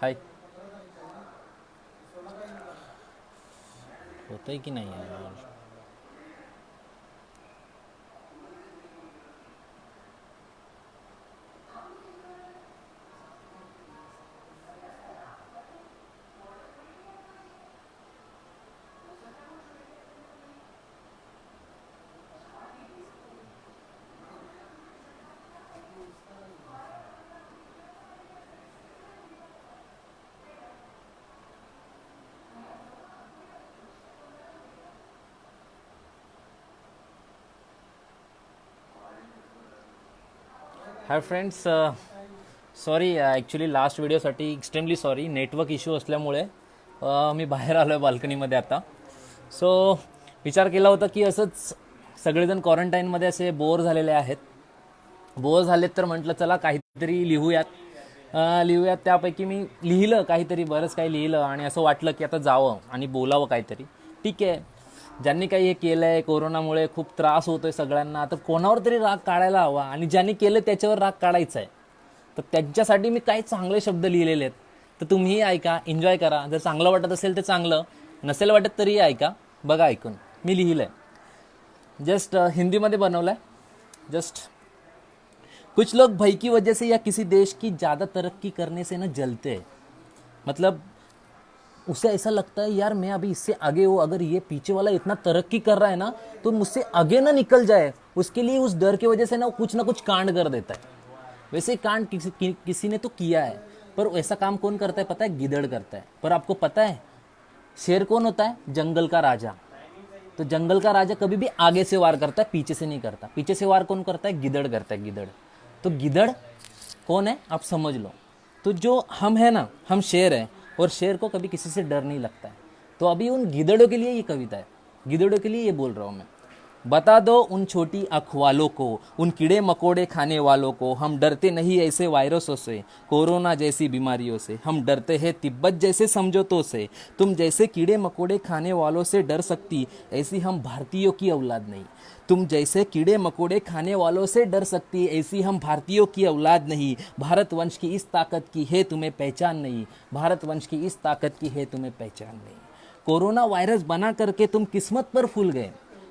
हाय। होता है कि नहीं यार? Hi friends, sorry actually last व्हिडिओसाठी एक्स्ट्रीमली सॉरी. नेटवर्क इश्यू असल्यामुळे मी बाहेर आलो आहे बाल्कनीमध्ये आता. सो विचार केला होता की असंच सगळेजण क्वारंटाईनमध्ये असे बोर झालेले आहेत. बोर झालेत तर म्हटलं चला काहीतरी लिहूयात. लिहूयात त्यापैकी मी लिहिलं काहीतरी, बरंच काही लिहिलं आणि असं वाटलं की आता जावं आणि बोलावं काहीतरी. ठीक आहे, ज्यांनी काही हे केलं आहे कोरोनामुळे खूप त्रास होतोय सगळ्यांना, तर कोणावर तरी राग काढायला हवा आणि ज्यांनी केलं त्याच्यावर राग काढायचा आहे. तर त्यांच्यासाठी मी काही चांगले शब्द लिहिलेले आहेत. तर तुम्हीही ऐका, एन्जॉय करा. जर चांगलं वाटत असेल तर चांगलं, नसेल वाटत तरीही ऐका. बघा ऐकून, मी लिहिलं आहे. जस्ट हिंदीमध्ये बनवलं आहे. जस्ट कुछ लोग भय की वजह से या किसी देश की ज़्यादा तरक्की करने से ना जलते हैं. मतलब उसे ऐसा लगता है यार मैं अभी इससे आगे हूँ, अगर ये पीछे वाला इतना तरक्की कर रहा है ना तो मुझसे आगे ना निकल जाए, उसके लिए उस डर की वजह से ना कुछ कांड कर देता है. वैसे कांड किसी ने तो किया है, पर ऐसा काम कौन करता है पता है? गिदड़ करता है. पर आपको पता है शेर कौन होता है? जंगल का राजा. तो जंगल का राजा कभी भी आगे से वार करता है, पीछे से नहीं करता. पीछे से वार कौन करता है? गिदड़ करता है, गिदड़. तो गिदड़ कौन है आप समझ लो. तो जो हम है ना, हम शेर हैं और शेर को कभी किसी से डर नहीं लगता है. तो अभी उन गिदड़ों के लिए ये कविता है, गिदड़ों के लिए ये बोल रहा हूँ मैं. बता दो उन छोटी आँख वालों को, उन कीड़े मकोड़े खाने वालों को, हम डरते नहीं ऐसे वायरसों से, कोरोना जैसी बीमारियों से. हम डरते हैं तिब्बत जैसे समझौतों से. तुम जैसे कीड़े मकोड़े खाने वालों से डर सकती, ऐसी हम भारतीयों की औलाद नहीं. तुम जैसे कीड़े मकोड़े खाने वालों से डर सकती, ऐसी हम भारतीयों की औलाद नहीं. भारत वंश की इस ताकत की है तुम्हें पहचान नहीं. भारत वंश की इस ताकत की है तुम्हें पहचान नहीं. कोरोना वायरस बना करके तुम किस्मत पर फूल गए.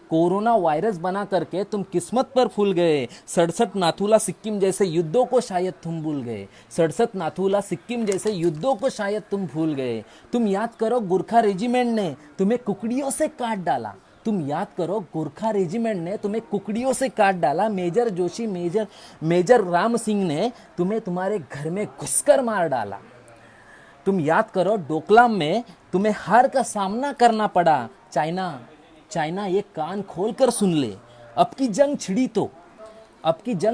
कोरोना वायरस बना करके तुम किस्मत पर फूल गए. 67 नाथुला सिक्किम जैसे युद्धों को शायद तुम भूल गए. 67 नाथुला सिक्किम जैसे युद्धों को शायद तुम भूल गए. तुम याद करो गोरखा रेजिमेंट ने तुम्हें कुकड़ियों से काट डाला. तुम याद करो गोरखा रेजिमेंट ने तुम्हें कुकड़ियों से काट डाला. मेजर जोशी, मेजर राम सिंह ने तुम्हें तुम्हारे घर में घुसकर मार डाला. तुम याद करो डोकलाम में तुम्हें हार का सामना करना पड़ा. चाइना ये कान खोलकर सुन ले. अब की जंग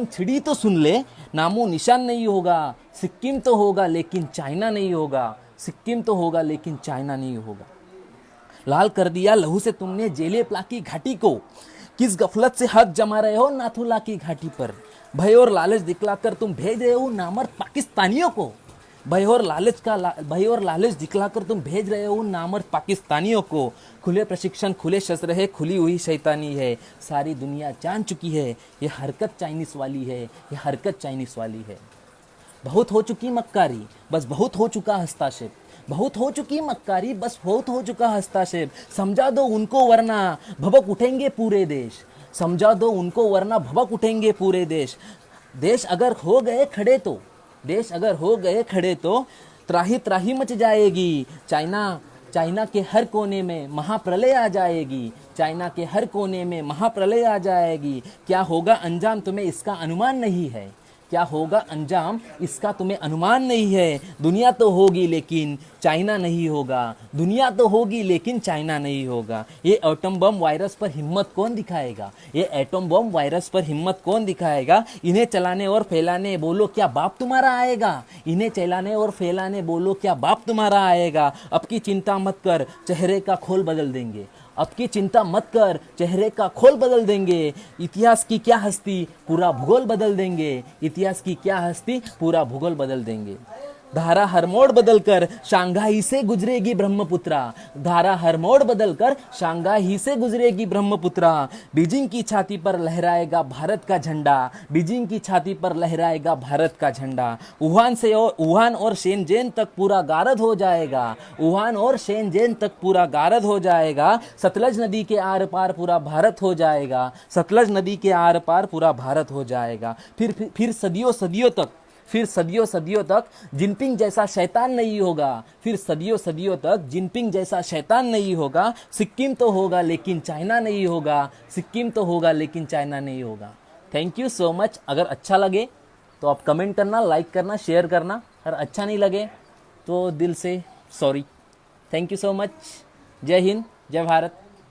छिड़ी तो सुन ले. नामो निशान नहीं होगा. सिक्किम तो होगा लेकिन चाइना नहीं होगा. सिक्किम तो होगा लेकिन चाइना नहीं होगा. लाल कर दिया लहू से तुमने जेले प्ला की घाटी को. किस गफलत से हक जमा रहे हो नाथुला की घाटी पर. भय और लालच दिखलाकर तुम भेज रहे हो नामर्द पाकिस्तानियों को. भय और लालच दिखलाकर तुम भेज रहे हो नामर्द पाकिस्तानियों को. खुले प्रशिक्षण, खुले शस्त्र है, खुली हुई शैतानी है. सारी दुनिया जान चुकी है ये हरकत चाइनीस वाली है, ये हरकत चाइनीस वाली है. बहुत हो चुकी मक्कारी, बस बहुत हो चुका हस्तक्षेप. बहुत हो चुकी मक्कारी, बस बहुत हो चुका हस्तक्षेप. समझा दो उनको वरना भभक उठेंगे पूरे देश. समझा दो उनको वरना भभक उठेंगे पूरे देश. देश अगर हो गए खड़े तो त्राही त्राही मच जाएगी. चाइना के हर कोने में महाप्रलय आ जाएगी. चाइना के हर कोने में महाप्रलय आ जाएगी. क्या होगा अंजाम तुम्हें इसका अनुमान नहीं है. क्या होगा अंजाम इसका तुम्हें अनुमान नहीं है. दुनिया तो होगी लेकिन चाइना नहीं होगा. दुनिया तो होगी लेकिन चाइना नहीं होगा. ये एटम बम वायरस पर हिम्मत कौन दिखाएगा. ये एटम बम वायरस पर हिम्मत कौन दिखाएगा. इन्हें चलाने और फैलाने बोलो क्या बाप तुम्हारा आएगा. इन्हें चलाने और फैलाने बोलो क्या बाप तुम्हारा आएगा. अब की चिंता मत कर चेहरे का खोल बदल देंगे. अब की चिंता मत कर चेहरे का खोल बदल देंगे. इतिहास की क्या हस्ती पूरा भूगोल बदल देंगे. इतिहास की क्या हस्ती पूरा भूगोल बदल देंगे. धारा हर मोड़ बदलकर शांघाई से गुजरेगी ब्रह्मपुत्रा, धारा हर मोड़ बदलकर शांघाई से गुजरेगी ब्रह्मपुत्रा। बीजिंग की छाती पर लहराएगा भारत का झंडा, बीजिंग की छाती पर लहराएगा भारत का झंडा। वुहान और शेनजेन तक पूरा गारद हो जाएगा, वुहान और शेनजेन तक पूरा गारद हो जाएगा। सतलज नदी के आर पार पूरा भारत हो जाएगा, सतलज नदी के आर पार पूरा भारत हो जाएगा। फिर सदियों सदियों तक, फिर सदियों सदियों तक जिनपिंग जैसा शैतान नहीं होगा, फिर सदियों सदियों तक जिनपिंग जैसा शैतान नहीं होगा। सिक्किम तो होगा लेकिन चाइना नहीं होगा, सिक्किम तो होगा लेकिन चाइना नहीं होगा। Thank you so much. अगर अच्छा लगे तो आप कमेंट करना, लाइक करना, शेयर करना। अगर अच्छा नहीं लगे तो दिल से sorry. Thank you so much. जय हिंद, जय भारत।